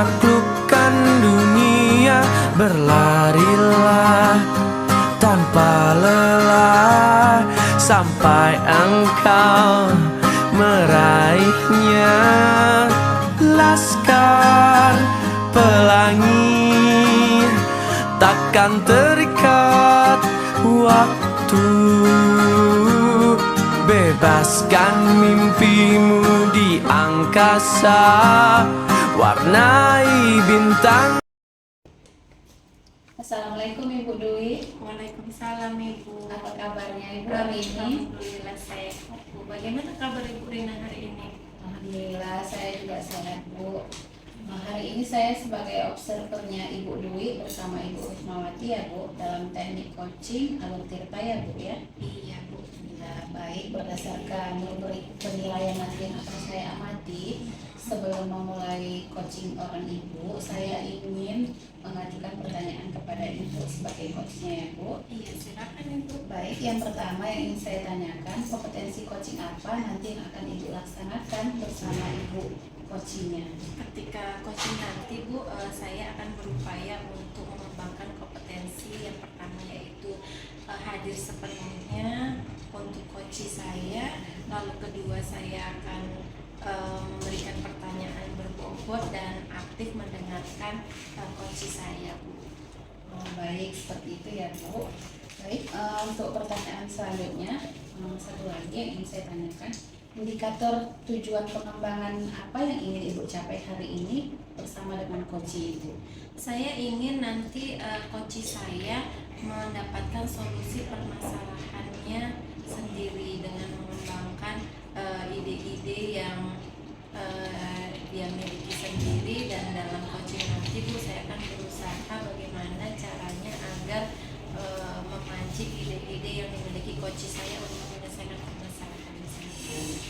menaklukkan dunia. Berlarilah tanpa lelah sampai engkau meraihnya. Laskar pelangi takkan terikat waktu. Bebaskan mimpimu di angkasa, warnai bintang. Assalamualaikum Ibu Dwi. Waalaikumsalam Ibu. Apa kabarnya Ibu hari ini? Alhamdulillah sehat Bu. Bagaimana kabar Ibu Rina hari ini? Alhamdulillah saya juga sehat Bu. Hari ini saya sebagai observernya Ibu Dwi bersama Ibu Rusmawati ya Bu, dalam teknik coaching Alur Tirta ya Bu ya. Iya Bu. Ya, baik, berdasarkan rubrik penilaian nanti yang akan saya amati, sebelum memulai coaching orang Ibu, saya ingin mengajukan pertanyaan kepada Ibu sebagai coachnya ya Bu. Iya silakan Ibu. Baik, yang pertama yang ingin saya tanyakan, kompetensi coaching apa nanti yang akan Ibu laksanakan bersama Ibu coachingnya? Ketika coaching nanti Bu, saya akan berupaya untuk mengembangkan kompetensi. Yang pertama yaitu hadir sepenuhnya untuk coaching saya. Lalu kedua saya akan memberikan pertanyaan berbobot dan aktif mendengarkan coaching saya Bu. Oh, baik, seperti itu ya Bu. Baik, untuk pertanyaan selanjutnya, satu lagi yang ingin saya tanyakan, indikator tujuan pengembangan apa yang ingin Ibu capai hari ini bersama dengan coaching Ibu? Saya ingin nanti coaching saya mendapatkan solusi permasalahannya sendiri dengan mengembangkan ide-ide yang dia miliki sendiri. Dan dalam coaching nanti Bu, saya akan berusaha bagaimana caranya agar memancing ide-ide yang dimiliki coaching saya untuk menyelesaikan permasalahan sendiri.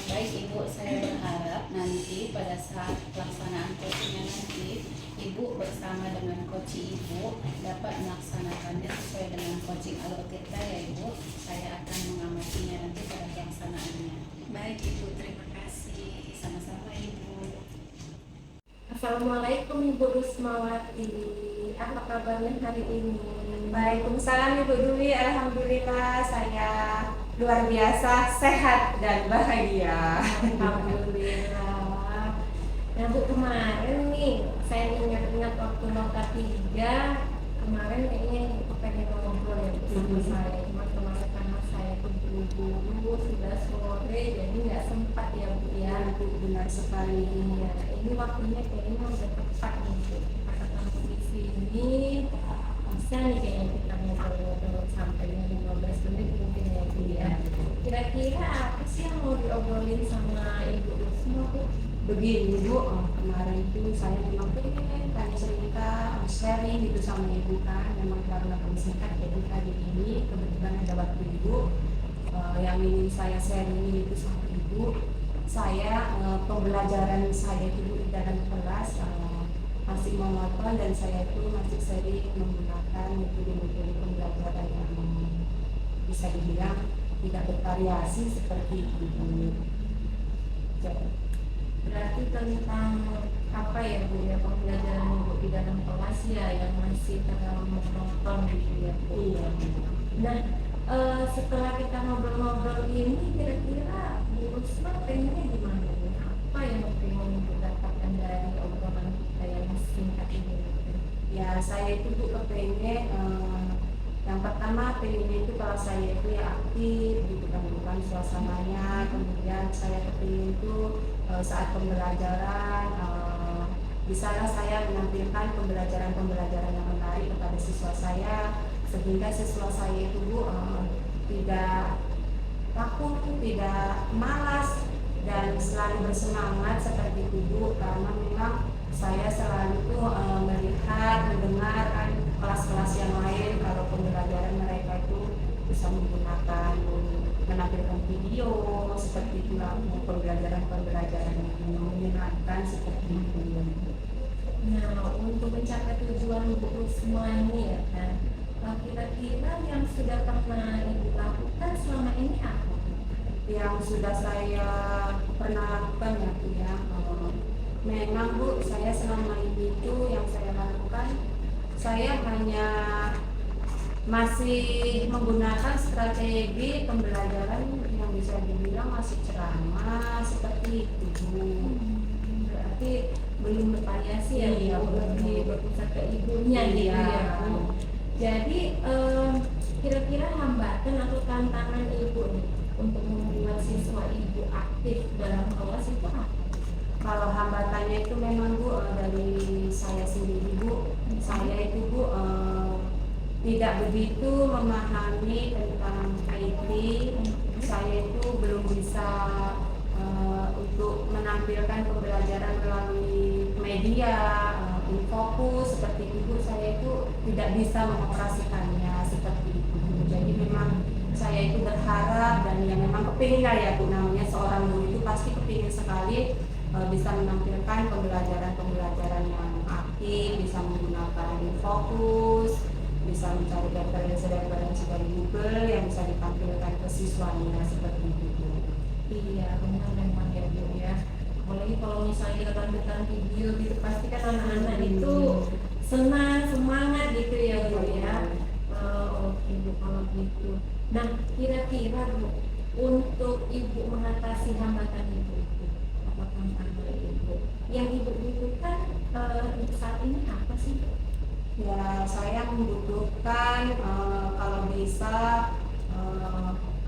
Baik Ibu, saya berharap nanti pada saat pelaksanaan coachingnya nanti Ibu bersama dengan coaching Ibu dapat melaksanakannya sesuai dengan coaching Alur Tirta ya Ibu. Saya akan mengamatinya nanti pada pelaksanaannya. Baik Ibu, terima kasih. Sama-sama Ibu. Assalamualaikum Ibu Rusmawati. Apa kabarnya hari ini? Waalaikumsalam Ibu Dwi. Alhamdulillah saya luar biasa sehat dan bahagia. Alhamdulillah. Nah Bu, kemarin nih saya ingat-ingat waktu nota 3 kemarin kayaknya Ibu pengen ngobrol ya Bu sama saya. Cuma kemarin karena saya tuh buru-buru sudah sore jadi nggak sempat ya Bu ya. Benar sekali. Ya, ini waktunya kayaknya udah tepat nih Bu. Kita ketemu di sini bisa nih kayaknya kita ngobrol-ngobrol sampai 15 menit mungkin ya Bu ya. Kira-kira apa sih yang mau diobrolin sama Ibu Rusma Bu? Begini Bu, kemarin itu saya memang pengen tanya cerita, sharing gitu sama Ibu kan. Memang karena singkat jadi hari ini kebetulan ada waktu Ibu yang ingin saya sharing itu sama Ibu. Saya pembelajaran saya itu di dalam kelas masih monoton dan saya itu masih sering menggunakan metode-metode pembelajaran yang bisa dibilang tidak bervariasi seperti itu. Berarti tentang apa ya Bu ya, pembelajaran Ibu di dalam kelas ya yang masih terlalu monoton gitu ya Bu. Iya. Nah setelah kita ngobrol-ngobrol ini kira-kira Bu Rusma pengennya gimana Bu? Apa yang pengen Ibu dapatkan dari obrolan kita yang singkat ini? Ya saya itu Bu kepengen yang pertama pengennya itu kalau saya itu ya aktif gitu kan, bukan suasananya. Kemudian saya kepingin itu saat pembelajaran bisa saya menampilkan pembelajaran yang menarik kepada siswa saya sehingga siswa saya itu Bu tidak takut, tidak malas dan selalu bersemangat seperti itu Bu, karena memang saya selalu tuh melihat, mendengarkan kelas-kelas yang lain kalau pembelajaran mereka itu bisa menggunakan menampilkan video seperti itu lah, pembelajaran yang menyenangkan seperti itu. Nah untuk mencapai tujuan Bu Rusma ini ya kan, kira-kira yang sudah pernah Ibu lakukan selama ini apa? Yang sudah saya pernah lakukan ya Bu ya, Memang Bu, saya selama ini itu yang saya lakukan, saya hanya masih menggunakan strategi pembelajaran yang bisa dibilang masih ceramah seperti itu Bu. Berarti belum bervariasi ya, Iya, Bu, lebih berpusat ke ibunya gitu Iya. ya, Bu. Jadi kira-kira hambatan atau tantangan ibu nih untuk membuat siswa ibu aktif dalam kelas itu apa? Kalau hambatannya itu memang Bu, dari saya sendiri Bu, saya itu Bu tidak begitu memahami tentang IT. Saya itu belum bisa untuk menampilkan pembelajaran melalui media, infokus seperti itu Bu. Saya itu tidak bisa mengoperasikannya seperti itu. Jadi memang saya itu berharap dan yang memang kepingin lah ya Bu, namanya seorang guru itu pasti kepingin sekali bisa menampilkan pembelajaran yang aktif, bisa menggunakan infokus, bisa mencari referensi dari Google yang bisa ditampilkan ke siswanya seperti itu. Iya, benar memang ya Bu ya. Apalagi kalau misalnya kita tampilkan video gitu, pasti kan anak-anak itu senang, semangat gitu ya Bu ya. Oke Bu, kalau gitu. Nah, kira-kira Bu, untuk ibu mengatasi hambatan ibu itu, apa tantangan ibu? Yang ibu butuhkan untuk saat ini apa sih Bu? Ya, saya membutuhkan kalau bisa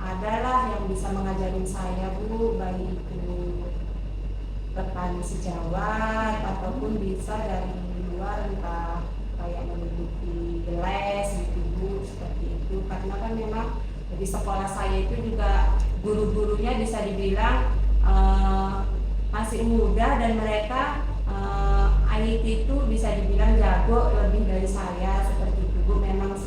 adalah yang bisa mengajarin saya Bu, baik itu rekan sejawat ataupun bisa dari luar, entah kayak mengikuti les gitu Bu, seperti itu. Karena kan memang di sekolah saya itu juga guru-gurunya bisa dibilang masih muda dan mereka IT itu bisa dibilang jago lebih dari saya seperti itu Bu. Memang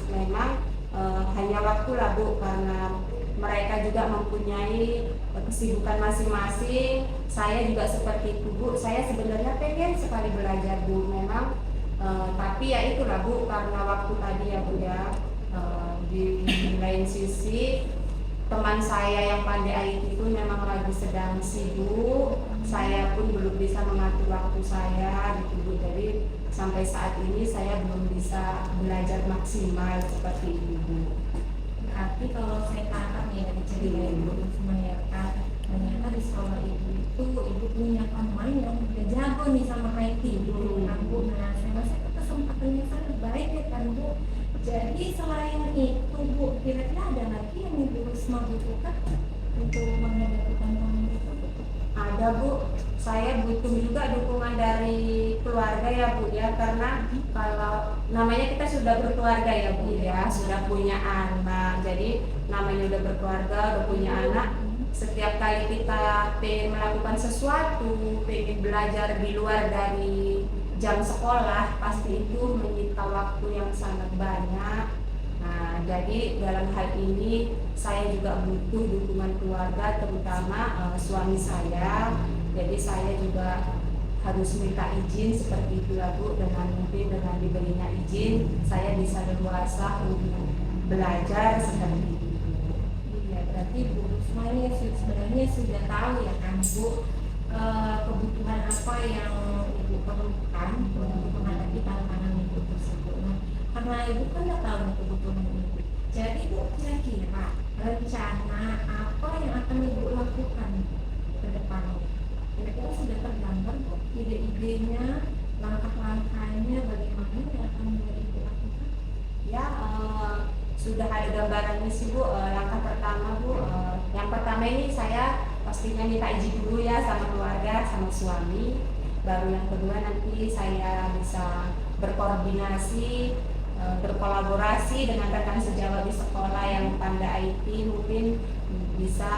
hanya waktu lah Bu, karena mereka juga mempunyai kesibukan masing-masing. Saya juga seperti itu Bu. Saya sebenarnya pengen sekali belajar Bu, memang tapi ya itulah Bu, karena waktu tadi ya Bu ya, di lain sisi teman saya yang pandai IT itu memang lagi sedang sibuk. Saya pun belum bisa mengatur waktu saya gitu Bu. Jadi sampai saat ini saya belum bisa belajar maksimal seperti itu Bu. Berarti kalau saya tangkap nih dari cerita ibu Ismailkan, ternyata di sekolah ibu itu ibu punya teman yang udah jago nih sama IT gitu kan Bu. Nah, saya rasa itu kesempatannya sangat baik ya kan Bu. Jadi selain itu Bu, kira-kira ada lagi yang ibu Risma butuhkan untuk menghadapi tantangan itu? Ada Bu, saya butuh juga dukungan dari keluarga ya Bu ya, karena kalau namanya kita sudah berkeluarga ya Bu ya, sudah punya anak, jadi namanya udah berkeluarga, udah punya anak, setiap kali kita pengen melakukan sesuatu, pengen belajar di luar dari jam sekolah, pasti itu menyita waktu yang sangat banyak. Nah, jadi dalam hal ini saya juga butuh dukungan keluarga, terutama suami saya. Jadi saya juga harus minta izin seperti itulah Bu, mungkin dengan diberinya izin saya bisa leluasa untuk belajar seperti itu. Iya, berarti Bu Risma ini sebenarnya sudah tahu ya kan Bu, kebutuhan apa yang ibu perlukan untuk menghadapi tantangan ibu tersebut. Nah, karena ibu kan udah tahu kebutuhan ibu, jadi Bu kira-kira rencana apa yang akan ibu lakukan ke depan? Kira-kira sudah tergambar Bu ide-idenya, langkah-langkahnya bagaimana yang akan ibu lakukan? Ya, sudah ada gambarannya sih Bu. Langkah pertama Bu, yang pertama ini saya pastinya minta izin dulu ya sama keluarga, sama suami. Baru yang kedua nanti saya bisa berkoordinasi, berkolaborasi dengan rekan sejawat di sekolah yang pandai IT, mungkin bisa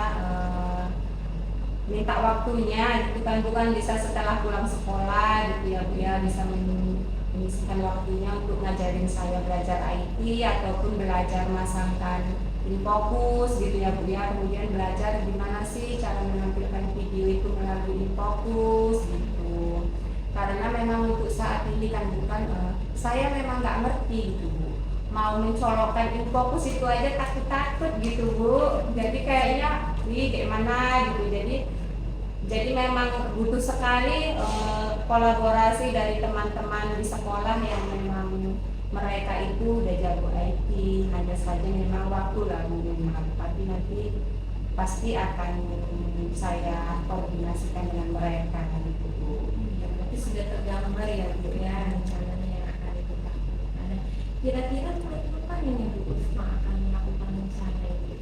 minta waktunya gitu kan, bukan bisa setelah pulang sekolah gitu ya Bu ya, bisa menyisihkan waktunya untuk ngajarin saya belajar IT ataupun belajar masangkan infokus gitu ya Bu ya, kemudian belajar gimana sih cara menampilkan video itu melalui infokus gitu. Karena memang untuk saat ini kan bukan saya memang nggak ngerti gitu Bu, mau mencolokkan infokus itu aja takut-takut gitu Bu. Jadi kayaknya kayak mana gitu. Jadi Jadi memang butuh sekali kolaborasi dari teman-teman di sekolah yang memang mereka itu udah jago IT, hanya saja memang waktu lah memang. Tapi nanti pasti akan saya koordinasikan dengan mereka gitu Bu. Ya, berarti sudah tergambar ya Bu ya rencananya yang akan Ibu lakukan. Nah, kira-kira kapan ini Bu Usma akan melakukan rencana itu?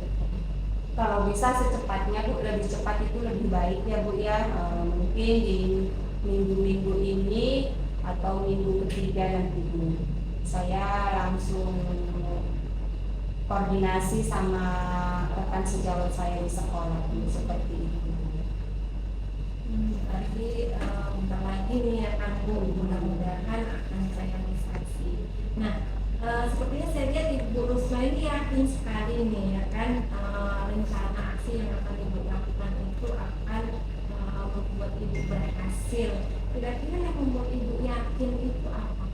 Kalau bisa secepatnya Bu, lebih cepat itu lebih baik ya Bu ya. Mungkin di minggu-minggu ini atau minggu ketiga nanti Bu. Saya langsung koordinasi sama rekan sejawat saya di sekolah Bu, seperti itu. Berarti bentar lagi nih ya kan Bu, mudah-mudahan akan realisasi. Nah, sepertinya saya lihat Ibu Rusma ini yakin sekali nih ya kan rencana aksi yang akan Ibu lakukan itu akan membuat Ibu berhasil. Kira-kira yang membuat Ibu yakin itu apa?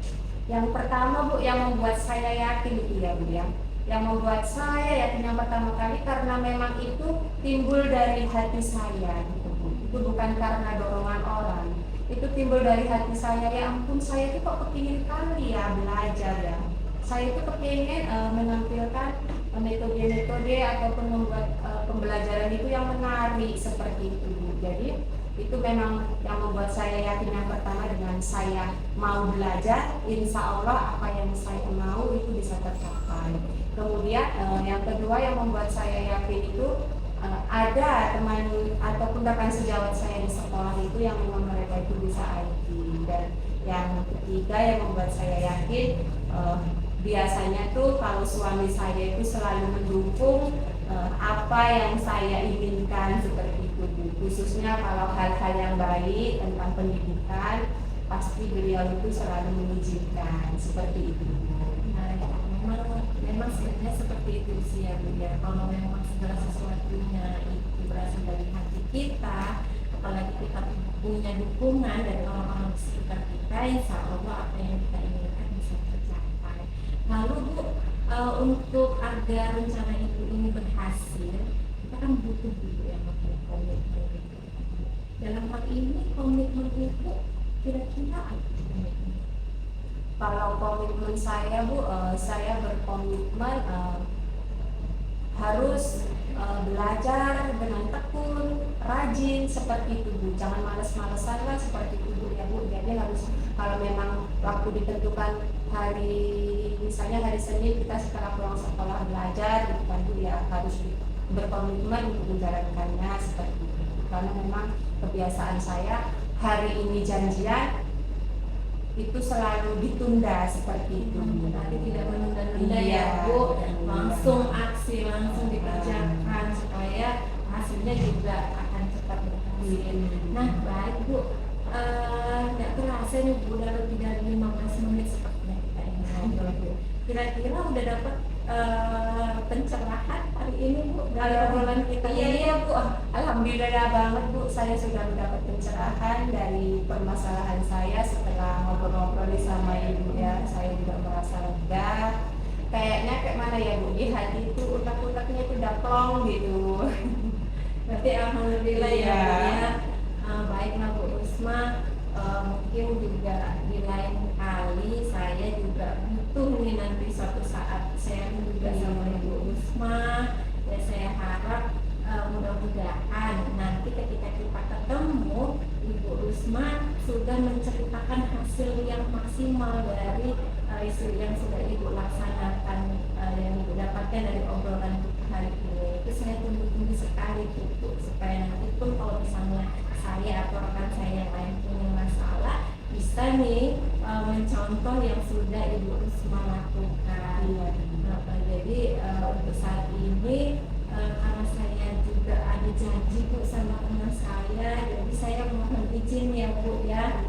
Yang pertama Bu, yang membuat saya yakin itu ya Bu ya. Yang membuat saya yakin yang pertama kali karena memang itu timbul dari hati saya gitu Bu. Itu bukan karena dorongan orang. Itu timbul dari hati saya, ya ampun saya itu kok kepingin kali ya belajar ya. Saya itu kepingin menampilkan metode-metode ataupun membuat pembelajaran itu yang menarik seperti itu Bu. Jadi itu memang yang membuat saya yakin yang pertama dengan saya mau belajar, insya Allah apa yang saya mau itu bisa tercapai. Kemudian yang kedua yang membuat saya yakin itu ada teman ataupun rekan sejawat saya di sekolah itu yang memang mereka itu bisa IT. Dan yang ketiga yang membuat saya yakin biasanya tuh kalau suami saya itu selalu mendukung apa yang saya inginkan seperti itu Bu. Khususnya kalau hal-hal yang baik tentang pendidikan pasti beliau itu selalu mengizinkan seperti itu Bu. Nah, memang sebenarnya seperti itu sih ya Bu ya. Kalau memang segala sesuatunya itu berasal dari hati kita, apalagi kita punya dukungan dari orang-orang di sekitar kita, insya Allah apa yang kita inginkan bisa tercapai. Lalu Bu, untuk agar rencana itu ini berhasil, kita kan butuh dulu yang namanya komitmen itu. Dalam hal ini komitmen itu kira-kira apa komitmen? Kalau komitmen saya Bu, saya berkomitmen harus belajar dengan tekun, rajin seperti itu Bu. Jangan males-malesan lah seperti itu Bu ya Bu. Jadi harus kalau memang waktu ditentukan hari, misalnya hari Senin kita setelah pulang sekolah belajar gitu kan Bu ya, harus berkomitmen untuk menjalankannya seperti itu. Karena memang kebiasaan saya hari ini janjian itu selalu ditunda seperti itu. Nanti tidak menunda-nunda Iya, ya Bu, tidak menunda. langsung aksi, langsung dikerjakan supaya hasilnya juga akan cepat berhasil. Nah baik Bu, nggak terasa nih Bu, udah lebih dari 15 menit sepertinya kita ini ngobrol Bu. Kira-kira udah dapat pencerahan hari ini Bu dari obrolan kita Iya ini? iya Bu, alhamdulillah banget Bu, saya sudah mendapat pencerahan dari permasalahan saya setelah ngobrol-ngobrol sama Ibu ya. Saya juga merasa lega. Kayaknya kayak mana ya Bu, di hati itu utak-utaknya itu udah plong gitu. Berarti alhamdulillah ya Iya. Bu ya. Baiklah Bu Usma, mungkin juga di lain kali saya juga butuh nih nanti suatu saat sharing juga sama Ibu Usma. Ya saya harap mudah-mudahan nanti ketika kita ketemu Ibu Usma sudah menceritakan hasil yang maksimal dari isu yang sudah Ibu laksanakan, yang Ibu dapatkan dari obrolan kita hari ini. Itu saya tunggu-tunggu sekali Bu, supaya nanti pun kalau misalnya saya atau rekan saya yang lain punya masalah bisa nih mencontoh yang sudah Ibu Usma lakukan. Jadi untuk saat ini karena saya juga ada janji Bu sama teman saya, jadi saya mohon izin ya Bu ya.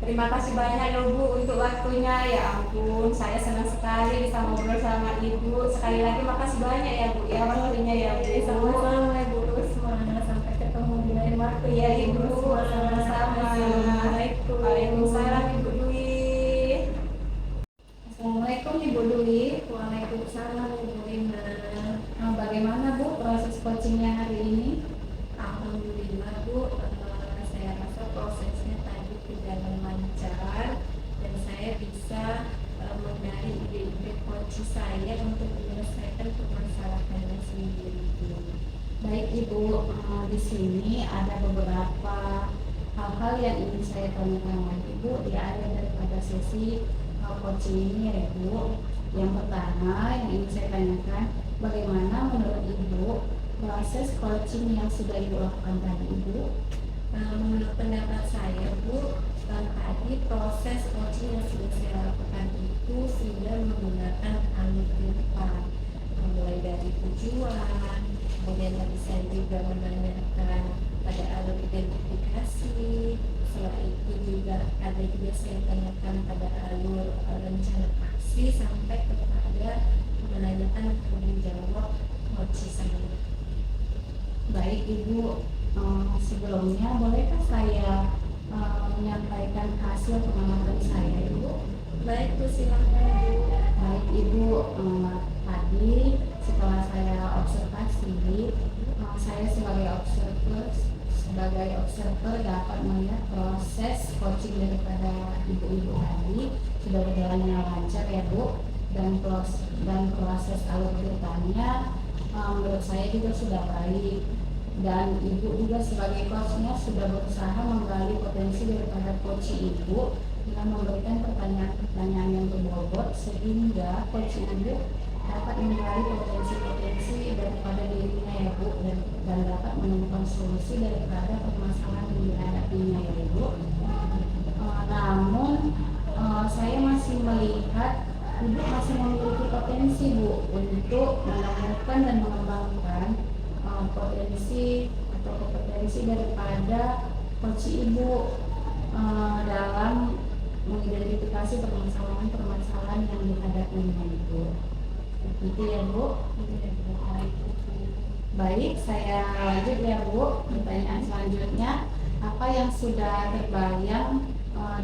Terima kasih banyak loh Bu untuk waktunya. Ya ampun, saya senang sekali bisa ngobrol sama Ibu. Sekali lagi makasih banyak ya Bu ya waktunya ya Bu. Sama-sama Ibu Usma, sampai ketemu di lain waktu ya Ibu. Sama-sama. Assalamualaikum. Waalaikumsalam Ibu Dwi. Assalamualaikum Ibu Dwi. Waalaikumsalam Ibu Rina. Bagaimana Bu proses coachingnya hari ini? Alhamdulillah Bu, di sini ada beberapa hal-hal yang ingin saya tanyakan lagi Bu di akhir daripada sesi coaching ini ya Bu. Yang pertama yang ingin saya tanyakan, bagaimana menurut Ibu proses coaching yang sudah Ibu lakukan tadi Ibu? Menurut pendapat saya Bu, tadi proses coaching yang sudah saya lakukan itu sudah menggunakan alur depan, mulai dari tujuan, kemudian tadi saya juga menanyakan pada alur identifikasi, setelah itu juga ada juga saya tanyakan pada alur rencana aksi sampai kepada menanyakan tanggung jawab coaching saya. Baik Ibu, sebelumnya bolehkah saya menyampaikan hasil pengamatan saya Ibu? Baik Bu, silakan Bu. Baik Ibu, tadi setelah saya observasi, saya sebagai observer dapat melihat proses coaching daripada ibu-ibu tadi sudah berjalan dengan lancar ya Bu, dan proses alur ceritanya menurut saya juga sudah baik, dan Ibu juga sebagai coachnya sudah berusaha menggali potensi daripada coach Ibu dengan memberikan pertanyaan-pertanyaan yang berbobot sehingga coach Ibu dapat menggali potensi-potensi daripada dirinya ya Bu, dan dapat menemukan solusi daripada permasalahan yang dihadapinya ya Ibu. Namun saya masih melihat Ibu masih memiliki potensi Bu untuk menemukan dan mengembangkan potensi atau kompetensi daripada coach Ibu dalam mengidentifikasi permasalahan-permasalahan yang dihadapinya Ibu. Itu ya Bu. Baik, saya lanjut ya Bu. Pertanyaan selanjutnya, apa yang sudah terbayang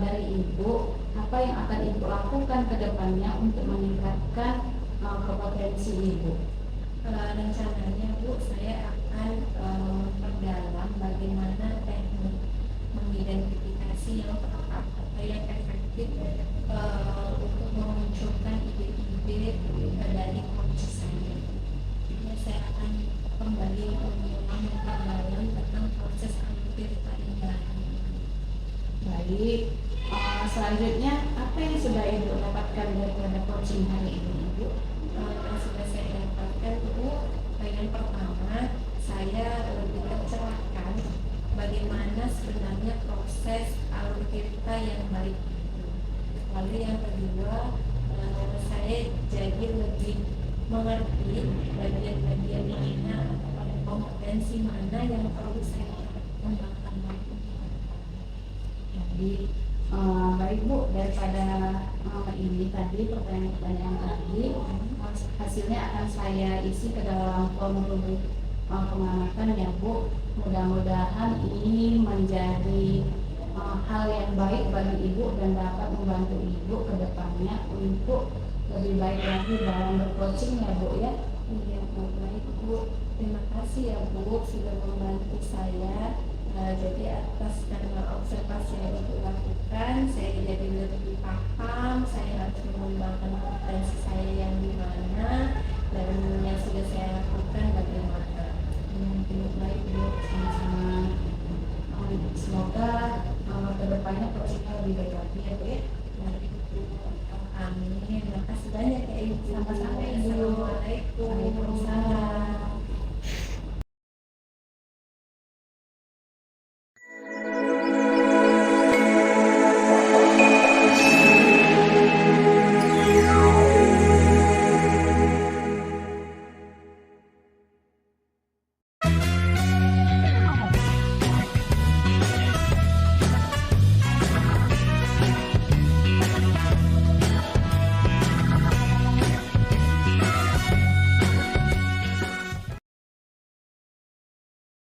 dari Ibu, apa yang akan Ibu lakukan ke depannya untuk meningkatkan kompetensi Ibu? Rencananya Bu, saya akan memperdalam bagaimana teknik mengidentifikasi yang tepat atau yang efektif untuk memunculkan ide-ide dari coach saya. Ya, saya akan kembali mengulang memperdalam tentang proses cerita ini. Baik, selanjutnya apa yang sudah Ibu dapatkan daripada coaching hari ini Ibu? Yang sudah saya dapatkan Bu, yang pertama saya lebih tercerahkan bagaimana sebenarnya proses alur cerita yang baik itu. Lalu yang kedua, saya jadi lebih mengerti bagian-bagian mana atau kompetensi mana yang perlu saya kembangkan lagi. Jadi baik Bu, daripada ini tadi pertanyaan-pertanyaan tadi hasilnya akan saya isi ke dalam formulir pengamatan ya Bu. Mudah-mudahan ini menjadi hal yang baik bagi Ibu dan dapat membantu Ibu ke depannya untuk lebih baik lagi dalam bercoaching ya Bu ya. Iya Bu, baik Bu. Terima kasih ya Bu sudah membantu saya. Jadi atas karena observasi yang Ibu lakukan, saya jadi lebih paham saya harus mengembangkan potensi saya yang di mana dan yang sudah saya lakukan bagaimana. Baik Bu, sama-sama. Semoga kedepannya coachingnya lebih baik lagi ya Bu ya. Amin. Terima kasih banyak ya Ibu. Sama-sama Ibu. Assalamualaikum. Waalaikumsalam.